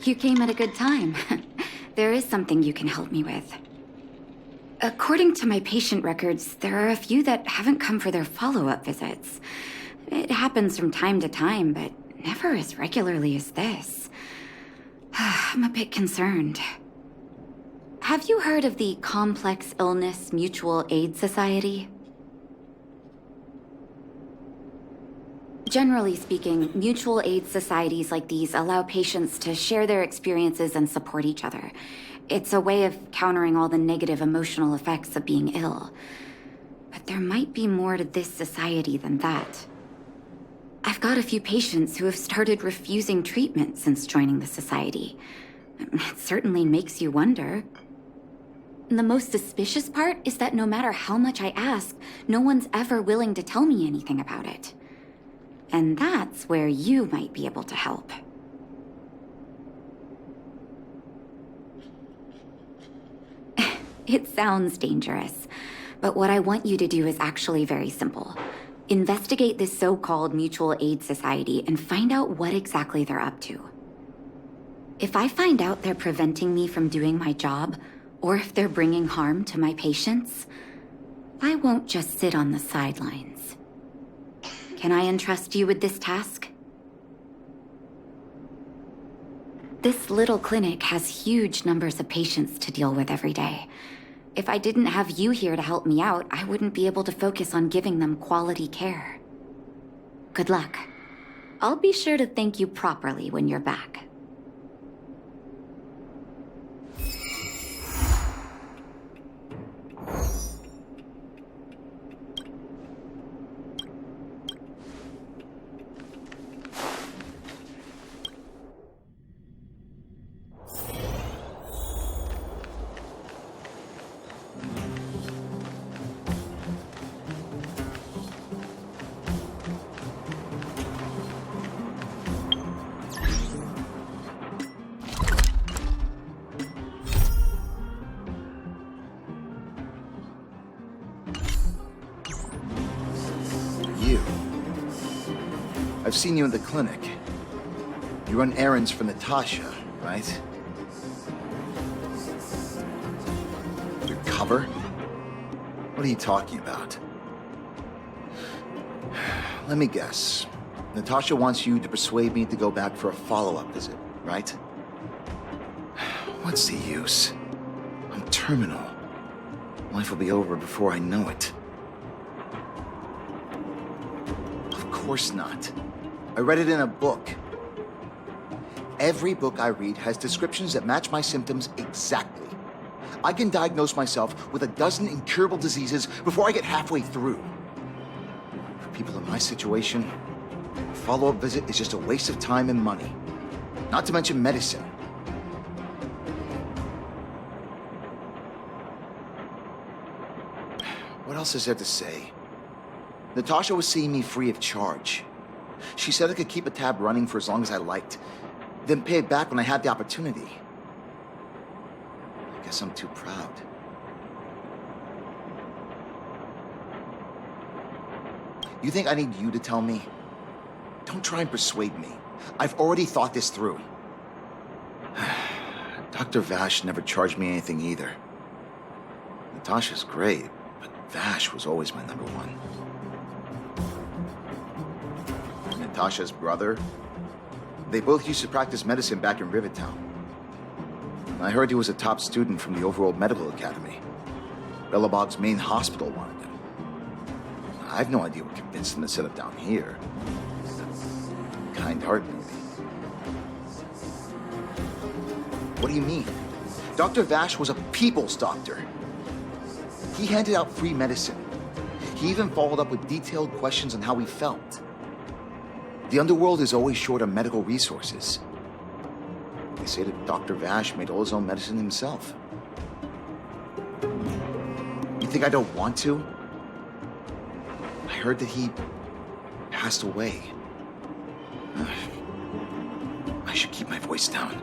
You came at a good time. There is something you can help me with. According to my patient records, there are a few that haven't come for their follow-up visits. It happens from time to time, but never as regularly as this. I'm a bit concerned. Have you heard of the Complex Illness Mutual Aid Society? Generally speaking, mutual aid societies like these allow patients to share their experiences and support each other. It's a way of countering all the negative emotional effects of being ill. But there might be more to this society than that. I've got a few patients who have started refusing treatment since joining the society. It certainly makes you wonder. The most suspicious part is that no matter how much I ask, no one's ever willing to tell me anything about it. And that's where you might be able to help. It sounds dangerous, but what I want you to do is actually very simple. Investigate this so-called mutual aid society and find out what exactly they're up to. If I find out they're preventing me from doing my job, or if they're bringing harm to my patients, I won't just sit on the sidelines. Can I entrust you with this task? This little clinic has huge numbers of patients to deal with every day. If I didn't have you here to help me out, I wouldn't be able to focus on giving them quality care. Good luck. I'll be sure to thank you properly when you're back. I've seen you in the clinic. You run errands for Natasha, right? Your cover? What are you talking about? Let me guess. Natasha wants you to persuade me to go back for a follow-up visit, right? What's the use? I'm terminal. Life will be over before I know it. Of course not. I read it in a book. Every book I read has descriptions that match my symptoms exactly. I can diagnose myself with a dozen incurable diseases before I get halfway through. For people in my situation, a follow-up visit is just a waste of time and money. Not to mention medicine. What else is there to say? Natasha was seeing me free of charge. She said I could keep a tab running for as long as I liked, then pay it back when I had the opportunity. I guess I'm too proud. You think I need you to tell me? Don't try and persuade me. I've already thought this through. Dr. Vash never charged me anything either. Natasha's great, but Vash was always my number one. Natasha's brother, they both used to practice medicine back in Rivertown. I heard he was a top student from the overall medical academy. Bellabog's main hospital wanted him. I have no idea what convinced him to set up down here. Kind heart, maybe. What do you mean? Dr. Vash was a people's doctor. He handed out free medicine. He even followed up with detailed questions on how he felt. The underworld is always short on medical resources. They say that Dr. Vash made all his own medicine himself. You think I don't want to? I heard that he passed away. I should keep my voice down.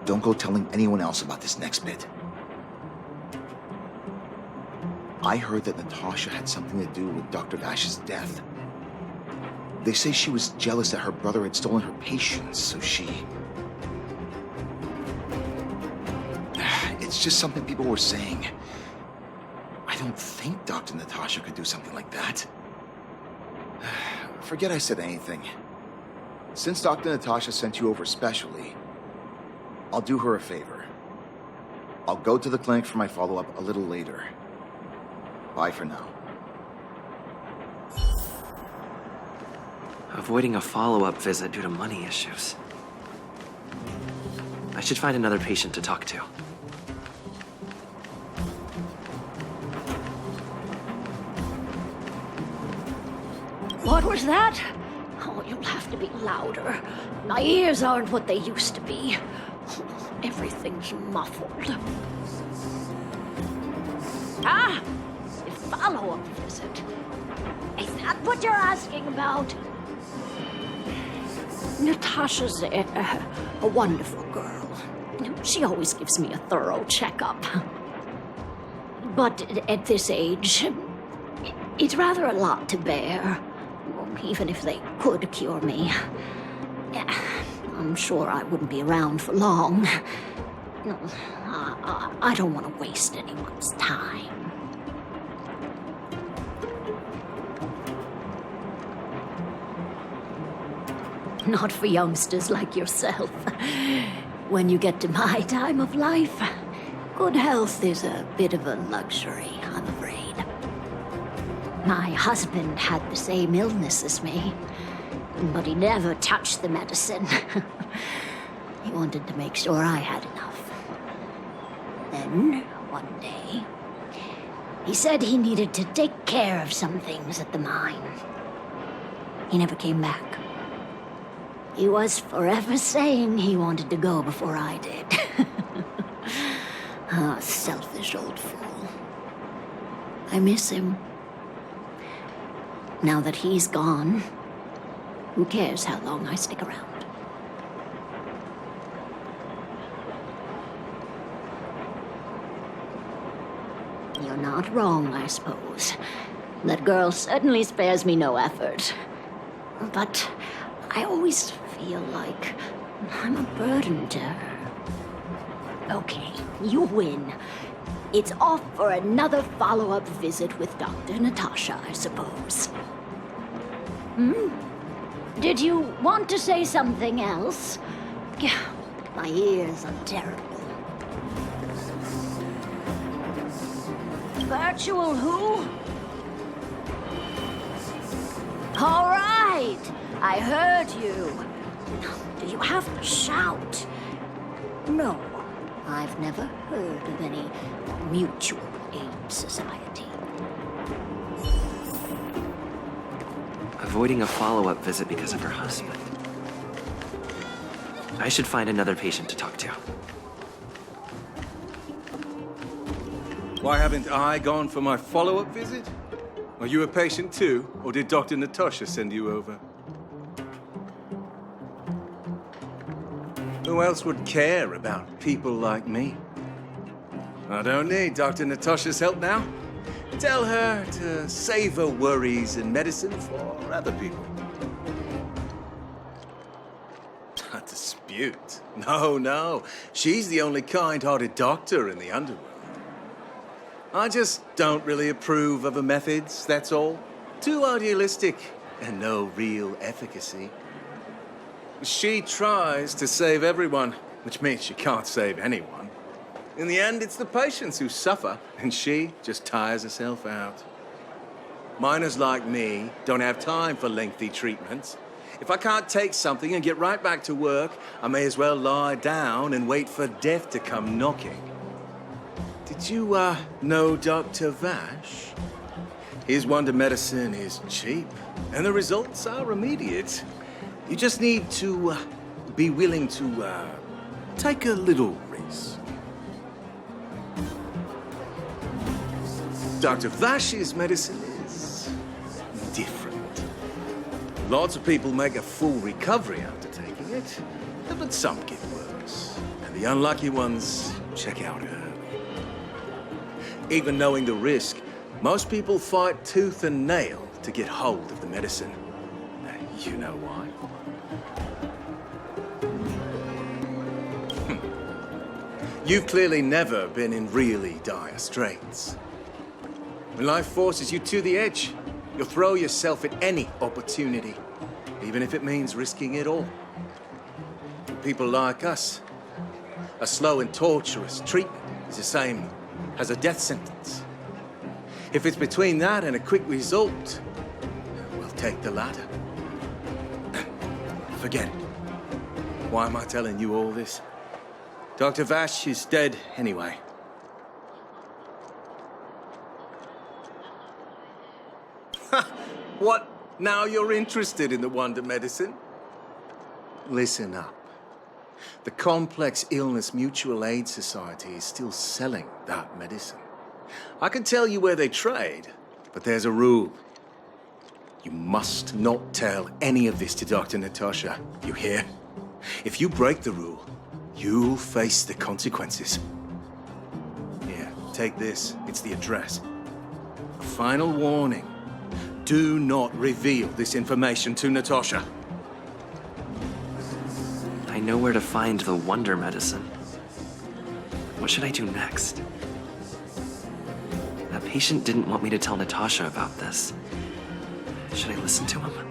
Don't go telling anyone else about this next bit. I heard that Natasha had something to do with Dr. Vash's death. They say she was jealous that her brother had stolen her patients, so she It's just something people were saying. I don't think Dr. Natasha could do something like that. Forget I said anything. Since Dr. Natasha sent you over specially, I'll do her a favor. I'll go to the clinic for my follow-up a little later. Bye for now. Avoiding a follow-up visit due to money issues. I should find another patient to talk to. What was that? Oh, you'll have to be louder. My ears aren't what they used to be. Everything's muffled. Ah! A follow-up visit. Is that what you're asking about? Natasha's a wonderful girl. She always gives me a thorough checkup. But at this age, it's rather a lot to bear. Even if they could cure me. I'm sure I wouldn't be around for long. I don't want to waste anyone's time. Not for youngsters like yourself. When you get to my time of life, good health is a bit of a luxury, I'm afraid. My husband had the same illness as me, but he never touched the medicine. He wanted to make sure I had enough. Then, one day, he said he needed to take care of some things at the mine. He never came back. He was forever saying he wanted to go before I did. Ah, selfish old fool. I miss him. Now that he's gone, who cares how long I stick around? You're not wrong, I suppose. That girl certainly spares me no effort. But I always feel like I'm a burden to her. Okay, you win. It's off for another follow-up visit with Dr. Natasha, I suppose. Did you want to say something else? My ears are terrible. Virtual who? All right, I heard you. Do you have to shout? No, I've never heard of any mutual aid society. Avoiding a follow-up visit because of her husband. I should find another patient to talk to. Why haven't I gone for my follow-up visit? Are you a patient too, or did Dr. Natasha send you over? Who else would care about people like me? I don't need Dr. Natasha's help now. Tell her to save her worries and medicine for other people. A dispute? No. She's the only kind-hearted doctor in the underworld. I just don't really approve of her methods, that's all. Too idealistic and no real efficacy. She tries to save everyone, which means she can't save anyone. In the end, it's the patients who suffer, and she just tires herself out. Miners like me don't have time for lengthy treatments. If I can't take something and get right back to work, I may as well lie down and wait for death to come knocking. Did you, know Dr. Vash? His wonder medicine is cheap, and the results are immediate. You just need to, be willing to, take a little risk. Dr. Vash's medicine is different. Lots of people make a full recovery after taking it, but some get worse. And the unlucky ones check out early. Even knowing the risk, most people fight tooth and nail to get hold of the medicine. You know why? You've clearly never been in really dire straits. When life forces you to the edge, you'll throw yourself at any opportunity, even if it means risking it all. For people like us, a slow and torturous treatment is the same as a death sentence. If it's between that and a quick result, we'll take the latter. Forget it. Why am I telling you all this? Dr. Vash is dead anyway. What? Now you're interested in the wonder medicine? Listen up. The Complex Illness Mutual Aid Society is still selling that medicine. I can tell you where they trade, but there's a rule. You must not tell any of this to Dr. Natasha. You hear? If you break the rule, you'll face the consequences. Here, take this. It's the address. A final warning. Do not reveal this information to Natasha. I know where to find the wonder medicine. What should I do next? That patient didn't want me to tell Natasha about this. Should I listen to him?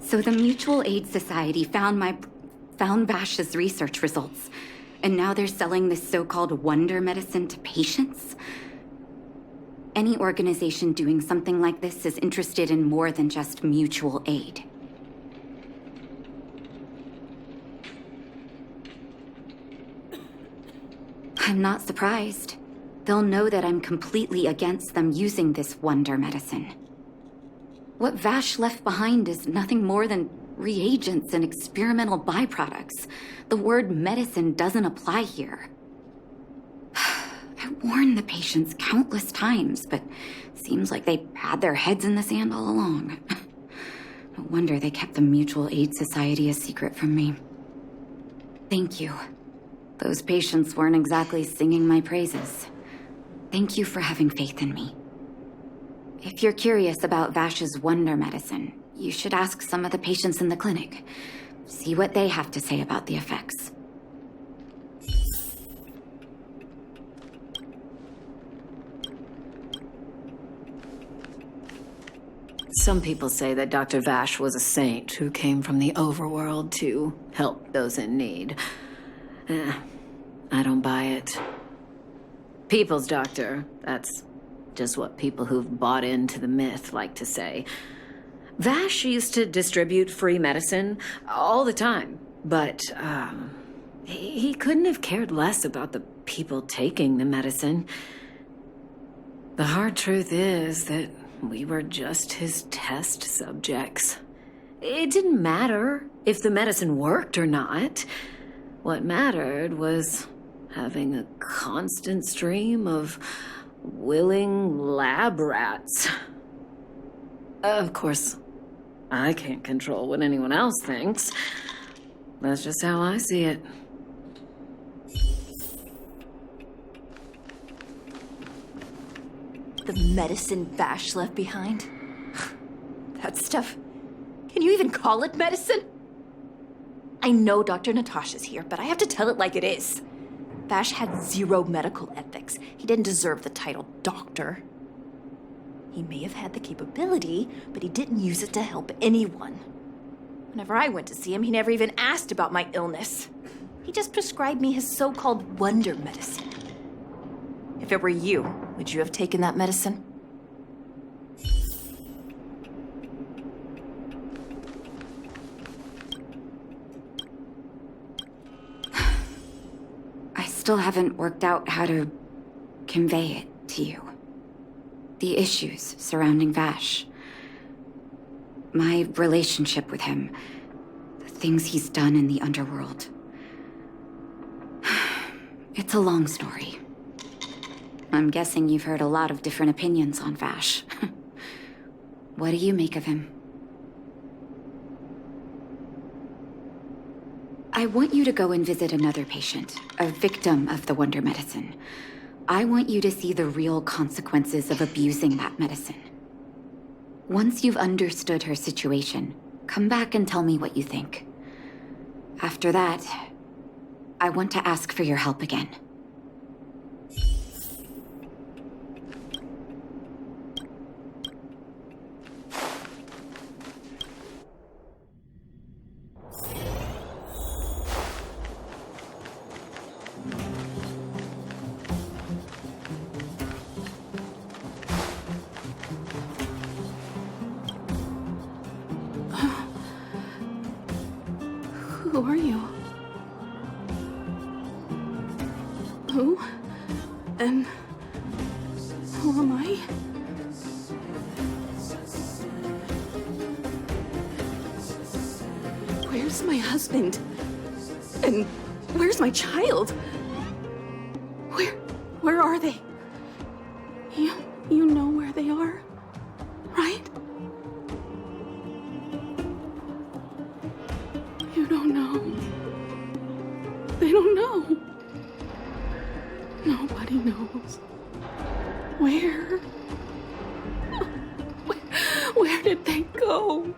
So the Mutual Aid Society found Vash's research results, and now they're selling this so-called wonder medicine to patients? Any organization doing something like this is interested in more than just mutual aid. I'm not surprised. They'll know that I'm completely against them using this wonder medicine. What Vash left behind is nothing more than reagents and experimental byproducts. The word medicine doesn't apply here. I warned the patients countless times, but seems like they had their heads in the sand all along. No wonder they kept the Mutual Aid Society a secret from me. Thank you. Those patients weren't exactly singing my praises. Thank you for having faith in me. If you're curious about Vash's wonder medicine, you should ask some of the patients in the clinic. See what they have to say about the effects. Some people say that Dr. Vash was a saint who came from the overworld to help those in need. I don't buy it. People's doctor, that's just what people who've bought into the myth like to say. Vash used to distribute free medicine all the time, but he couldn't have cared less about the people taking the medicine. The hard truth is that we were just his test subjects. It didn't matter if the medicine worked or not. What mattered was having a constant stream of willing lab rats. Of course, I can't control what anyone else thinks. That's just how I see it. The medicine Vash left behind? That stuff... Can you even call it medicine? I know Dr. Natasha's here, but I have to tell it like it is. Vash had zero medical ethics. He didn't deserve the title doctor. He may have had the capability, but he didn't use it to help anyone. Whenever I went to see him, he never even asked about my illness. He just prescribed me his so-called wonder medicine. If it were you, would you have taken that medicine? I still haven't worked out how to convey it to you. The issues surrounding Vash. My relationship with him. The things he's done in the underworld. It's a long story. I'm guessing you've heard a lot of different opinions on Vash. What do you make of him? I want you to go and visit another patient, a victim of the Wonder Medicine. I want you to see the real consequences of abusing that medicine. Once you've understood her situation, come back and tell me what you think. After that, I want to ask for your help again. Who are you? Who? And who am I? Where's my husband? And where's my child? Where are they? You know where they are, right? You don't know. They don't know. Nobody knows. Where? Where did they go?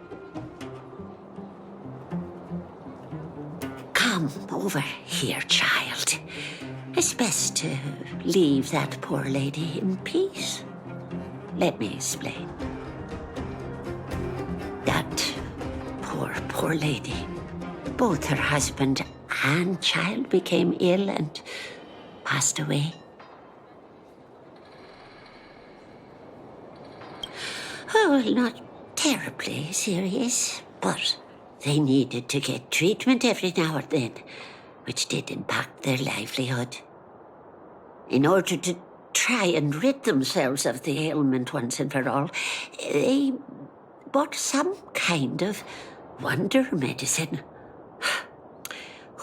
Come over here, child. It's best to leave that poor lady in peace. Let me explain. That poor lady. Both her husband and child became ill and passed away. Oh, not terribly serious, but they needed to get treatment every now and then, which did impact their livelihood. In order to try and rid themselves of the ailment once and for all, they bought some kind of wonder medicine.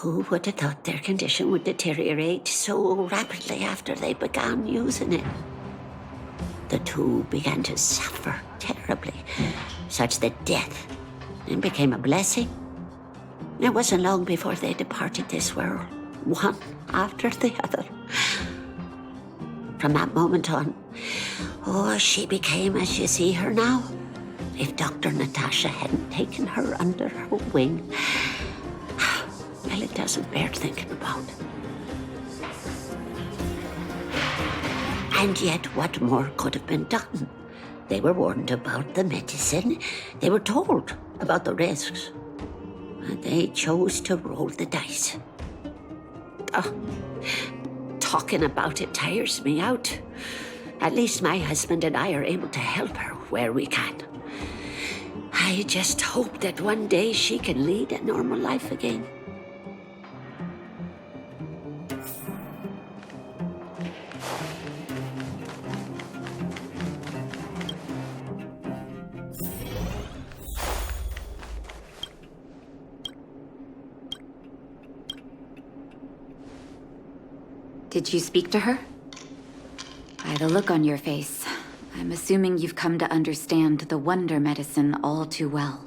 Who would have thought their condition would deteriorate so rapidly after they began using it? The two began to suffer terribly, such that death then became a blessing. It wasn't long before they departed this world, one after the other. From that moment on, she became as you see her now. If Dr. Natasha hadn't taken her under her wing, well, it doesn't bear thinking about. And yet, what more could have been done? They were warned about the medicine. They were told about the risks. And they chose to roll the dice. Talking about it tires me out. At least my husband and I are able to help her where we can. I just hope that one day she can lead a normal life again. Did you speak to her? By the look on your face, I'm assuming you've come to understand the wonder medicine all too well.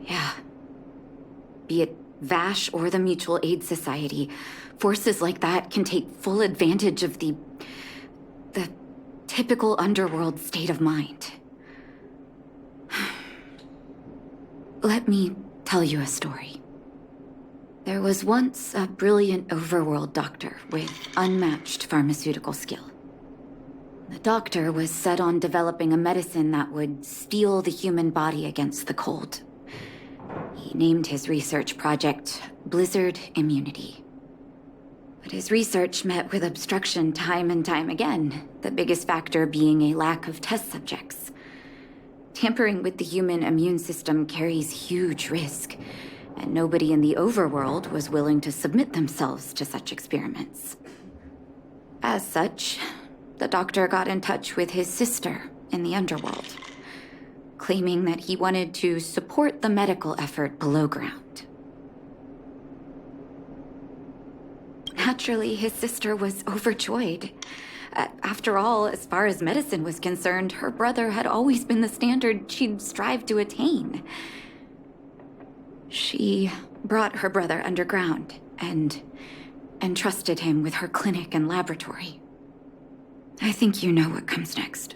Yeah. Be it Vash or the Mutual Aid Society, forces like that can take full advantage of the typical underworld state of mind. Let me tell you a story. There was once a brilliant overworld doctor with unmatched pharmaceutical skill. The doctor was set on developing a medicine that would steel the human body against the cold. He named his research project Blizzard Immunity. But his research met with obstruction time and time again, the biggest factor being a lack of test subjects. Tampering with the human immune system carries huge risk, and nobody in the overworld was willing to submit themselves to such experiments. As such, the doctor got in touch with his sister in the underworld, claiming that he wanted to support the medical effort below ground. Naturally, his sister was overjoyed. After all, as far as medicine was concerned, her brother had always been the standard she'd strive to attain. She brought her brother underground and entrusted him with her clinic and laboratory. I think you know what comes next.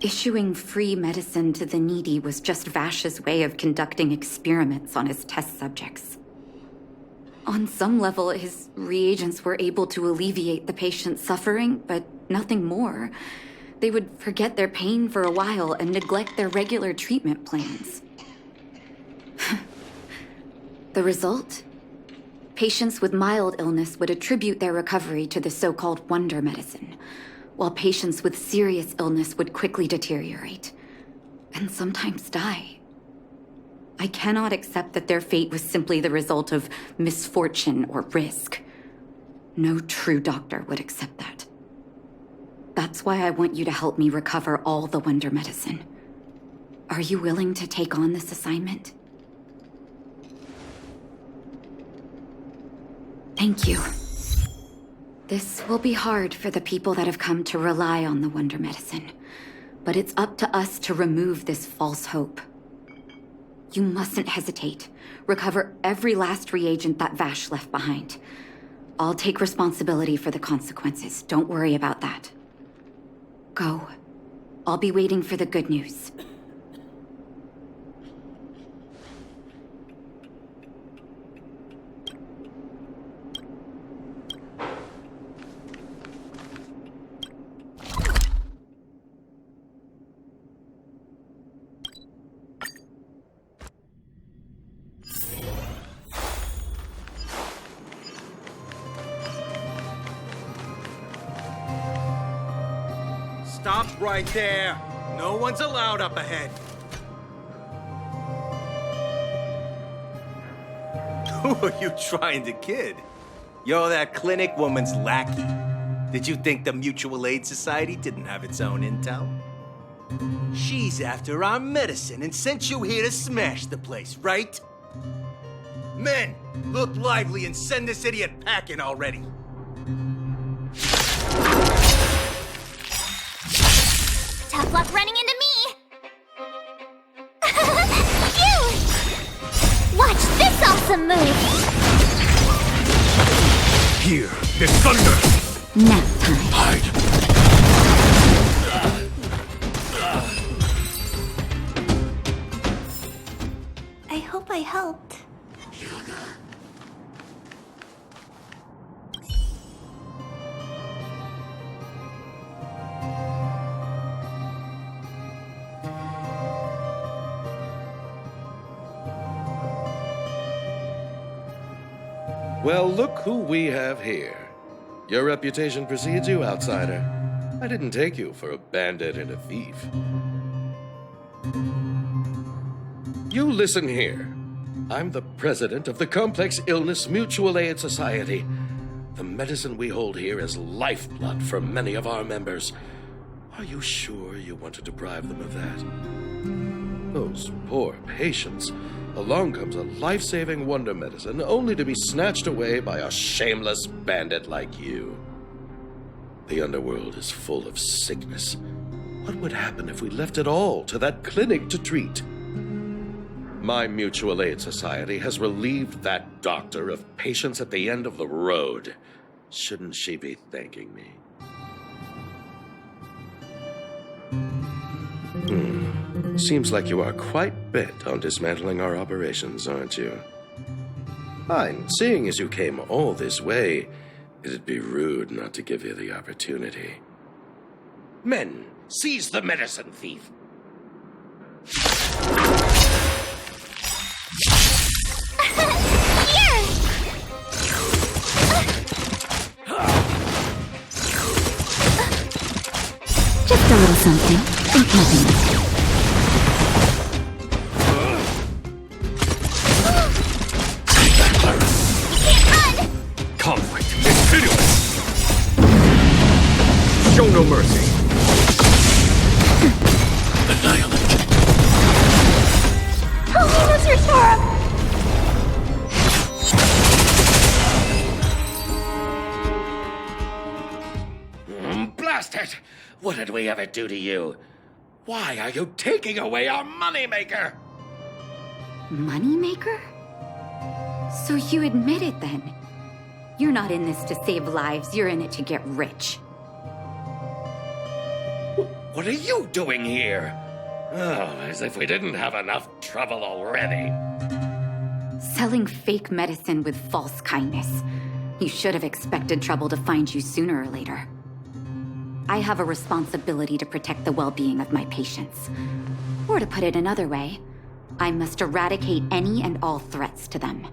Issuing free medicine to the needy was just Vash's way of conducting experiments on his test subjects. On some level, his reagents were able to alleviate the patient's suffering, but nothing more. They would forget their pain for a while and neglect their regular treatment plans. The result? Patients with mild illness would attribute their recovery to the so-called wonder medicine, while patients with serious illness would quickly deteriorate, and sometimes die. I cannot accept that their fate was simply the result of misfortune or risk. No true doctor would accept that. That's why I want you to help me recover all the wonder medicine. Are you willing to take on this assignment? Thank you. This will be hard for the people that have come to rely on the wonder medicine, but it's up to us to remove this false hope. You mustn't hesitate. Recover every last reagent that Vash left behind. I'll take responsibility for the consequences. Don't worry about that. Go. I'll be waiting for the good news. Stop right there. No one's allowed up ahead. Who are you trying to kid? You're that clinic woman's lackey. Did you think the Mutual Aid Society didn't have its own intel? She's after our medicine and sent you here to smash the place, right? Men, look lively and send this idiot packing already. Tough luck running into me! Phew! Watch this awesome move! Hear the thunder! Nap time. Hide! I hope I helped. Well, look who we have here. Your reputation precedes you, outsider. I didn't take you for a bandit and a thief. You listen here. I'm the president of the Complex Illness Mutual Aid Society. The medicine we hold here is lifeblood for many of our members. Are you sure you want to deprive them of that? Those poor patients. Along comes a life-saving wonder medicine only to be snatched away by a shameless bandit like you. The underworld is full of sickness. What would happen if we left it all to that clinic to treat? My Mutual Aid Society has relieved that doctor of patients at the end of the road. Shouldn't she be thanking me? Seems like you are quite bent on dismantling our operations, aren't you? Fine. Seeing as you came all this way, it'd be rude not to give you the opportunity. Men, seize the medicine thief. Here! Just a little something. Think nothing of it. Show no mercy. Annihilate. Help me, Mr. Sora! Blast it! What did we ever do to you? Why are you taking away our moneymaker? Moneymaker? So you admit it then? You're not in this to save lives, you're in it to get rich. What are you doing here? Oh, as if we didn't have enough trouble already. Selling fake medicine with false kindness. You should have expected trouble to find you sooner or later. I have a responsibility to protect the well-being of my patients. Or to put it another way, I must eradicate any and all threats to them.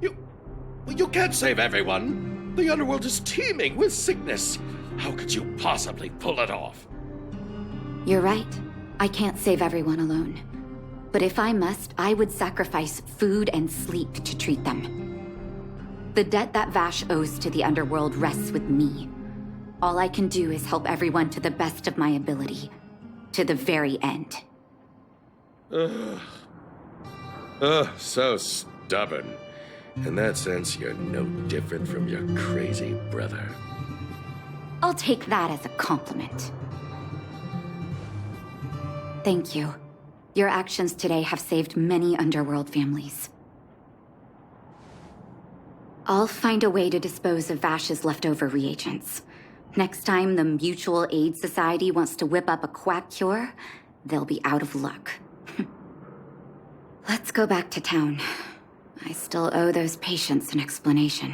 You can't save everyone. The underworld is teeming with sickness. How could you possibly pull it off? You're right. I can't save everyone alone. But if I must, I would sacrifice food and sleep to treat them. The debt that Vash owes to the underworld rests with me. All I can do is help everyone to the best of my ability. To the very end. So stubborn. In that sense, you're no different from your crazy brother. I'll take that as a compliment. Thank you. Your actions today have saved many underworld families. I'll find a way to dispose of Vash's leftover reagents. Next time the Mutual Aid Society wants to whip up a quack cure, they'll be out of luck. Let's go back to town. I still owe those patients an explanation.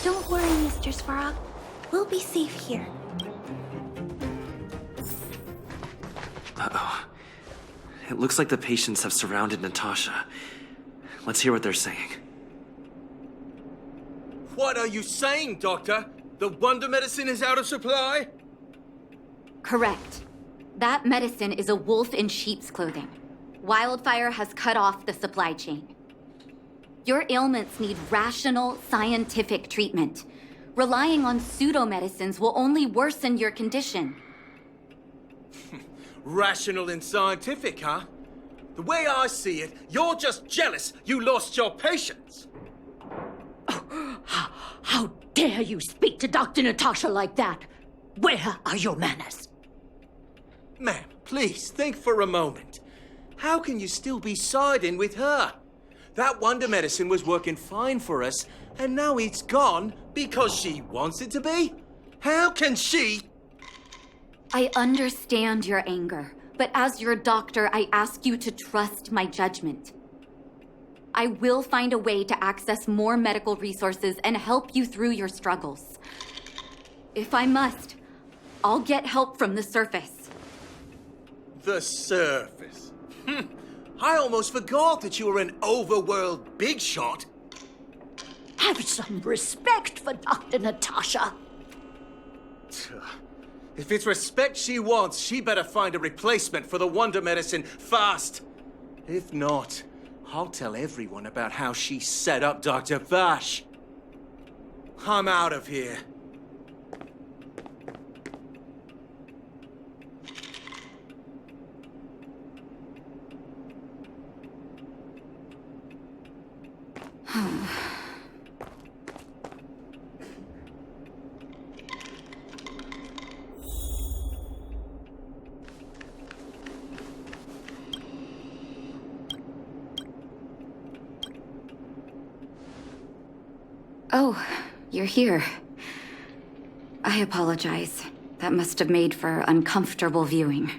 Don't worry, Mr. Svarog. We'll be safe here. Uh-oh. It looks like the patients have surrounded Natasha. Let's hear what they're saying. What are you saying, Doctor? The wonder medicine is out of supply? Correct. That medicine is a wolf in sheep's clothing. Wildfire has cut off the supply chain. Your ailments need rational, scientific treatment. Relying on pseudo-medicines will only worsen your condition. Rational and scientific, huh? The way I see it, you're just jealous you lost your patients. How dare you speak to Dr. Natasha like that? Where are your manners? Ma'am, please think for a moment. How can you still be siding with her? That wonder medicine was working fine for us, and now it's gone because she wants it to be? How can she? I understand your anger, but as your doctor, I ask you to trust my judgment. I will find a way to access more medical resources and help you through your struggles. If I must, I'll get help from the surface. The surface. I almost forgot that you were an overworld big shot. Have some respect for Dr. Natasha. If it's respect she wants, she better find a replacement for the wonder medicine fast. If not, I'll tell everyone about how she set up Dr. Vash. I'm out of here. Oh, you're here. I apologize. That must have made for uncomfortable viewing.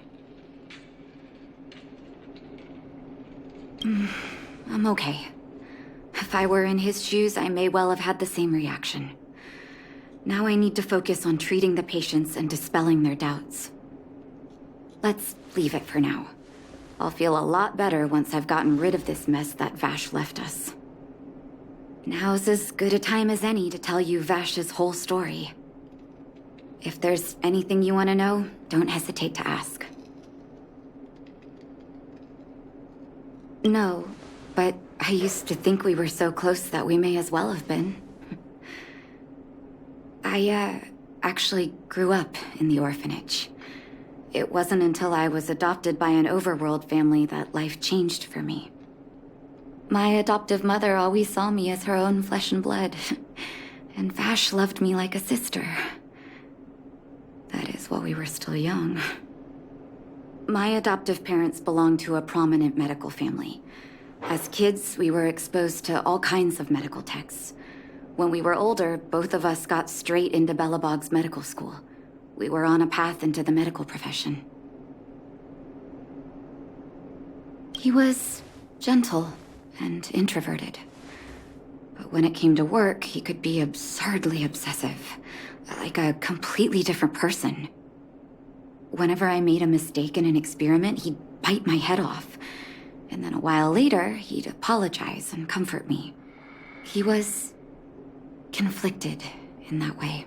I'm okay. If I were in his shoes, I may well have had the same reaction. Now I need to focus on treating the patients and dispelling their doubts. Let's leave it for now. I'll feel a lot better once I've gotten rid of this mess that Vash left us. Now's as good a time as any to tell you Vash's whole story. If there's anything you want to know, don't hesitate to ask. No, but I used to think we were so close that we may as well have been. I actually grew up in the orphanage. It wasn't until I was adopted by an overworld family that life changed for me. My adoptive mother always saw me as her own flesh and blood, and Vash loved me like a sister. That is, while we were still young. My adoptive parents belonged to a prominent medical family. As kids, we were exposed to all kinds of medical texts. When we were older, both of us got straight into Belobog's medical school. We were on a path into the medical profession. He was gentle and introverted. But when it came to work, he could be absurdly obsessive, like a completely different person. Whenever I made a mistake in an experiment, he'd bite my head off. And then a while later, he'd apologize and comfort me. He was conflicted in that way.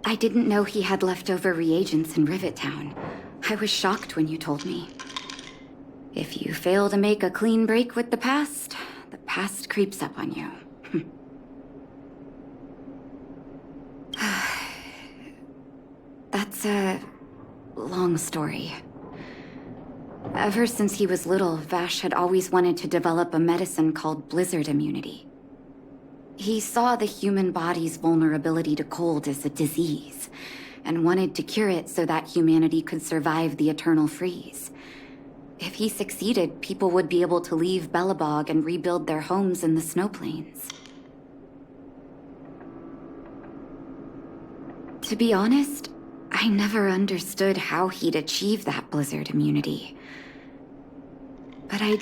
I didn't know he had leftover reagents in Rivet Town. I was shocked when you told me. If you fail to make a clean break with the past creeps up on you. That's a long story. Ever since he was little, Vash had always wanted to develop a medicine called blizzard immunity. He saw the human body's vulnerability to cold as a disease, and wanted to cure it so that humanity could survive the eternal freeze. If he succeeded, people would be able to leave Belobog and rebuild their homes in the snow plains. To be honest, I never understood how he'd achieve that blizzard immunity. But I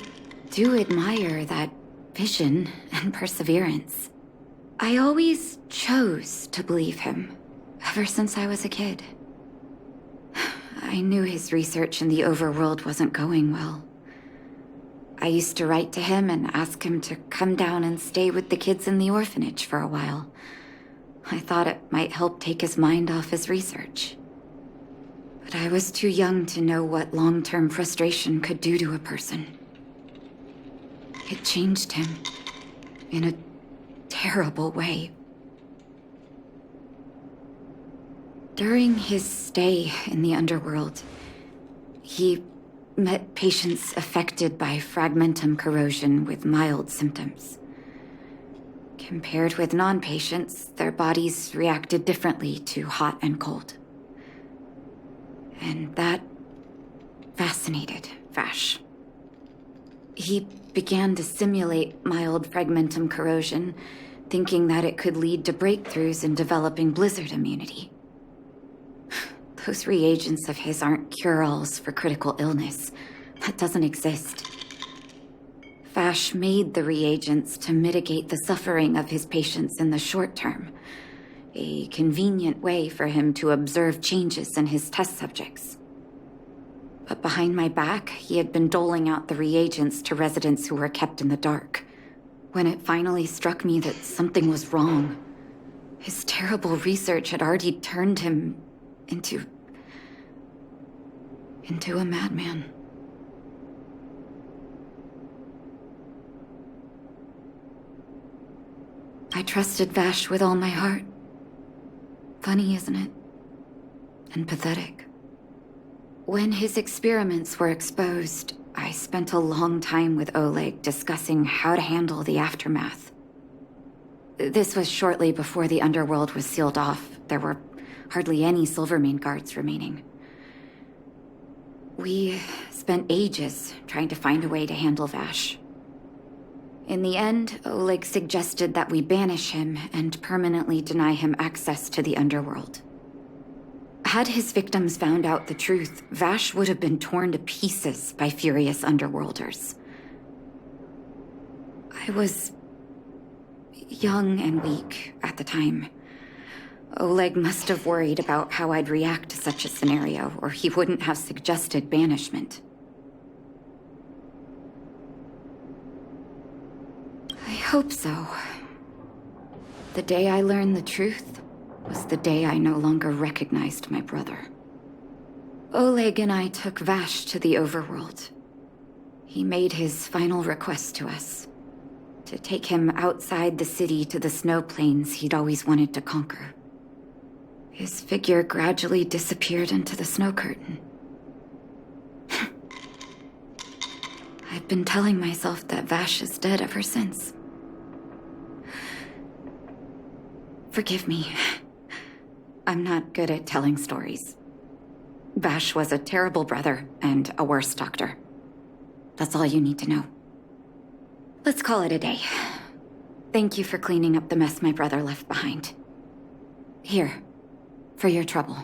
do admire that vision and perseverance. I always chose to believe him, ever since I was a kid. I knew his research in the overworld wasn't going well. I used to write to him and ask him to come down and stay with the kids in the orphanage for a while. I thought it might help take his mind off his research. But I was too young to know what long-term frustration could do to a person. It changed him in a terrible way. During his stay in the underworld, he met patients affected by fragmentum corrosion with mild symptoms. Compared with non-patients, their bodies reacted differently to hot and cold. And that fascinated Vash. He began to simulate mild fragmentum corrosion, thinking that it could lead to breakthroughs in developing blizzard immunity. Those reagents of his aren't cure-alls for critical illness. That doesn't exist. Vash made the reagents to mitigate the suffering of his patients in the short term. A convenient way for him to observe changes in his test subjects. But behind my back, he had been doling out the reagents to residents who were kept in the dark. When it finally struck me that something was wrong, his terrible research had already turned him into a madman. I trusted Vash with all my heart. Funny, isn't it? And pathetic. When his experiments were exposed, I spent a long time with Oleg discussing how to handle the aftermath. This was shortly before the underworld was sealed off. There were hardly any Silvermane guards remaining. We spent ages trying to find a way to handle Vash. In the end, Oleg suggested that we banish him and permanently deny him access to the underworld. Had his victims found out the truth, Vash would have been torn to pieces by furious underworlders. I was young and weak at the time. Oleg must have worried about how I'd react to such a scenario, or he wouldn't have suggested banishment. I hope so. The day I learned the truth was the day I no longer recognized my brother. Oleg and I took Vash to the overworld. He made his final request to us. To take him outside the city to the snow plains he'd always wanted to conquer. His figure gradually disappeared into the snow curtain. I've been telling myself that Vash is dead ever since. Forgive me. I'm not good at telling stories. Vash was a terrible brother and a worse doctor. That's all you need to know. Let's call it a day. Thank you for cleaning up the mess my brother left behind. Here, for your trouble.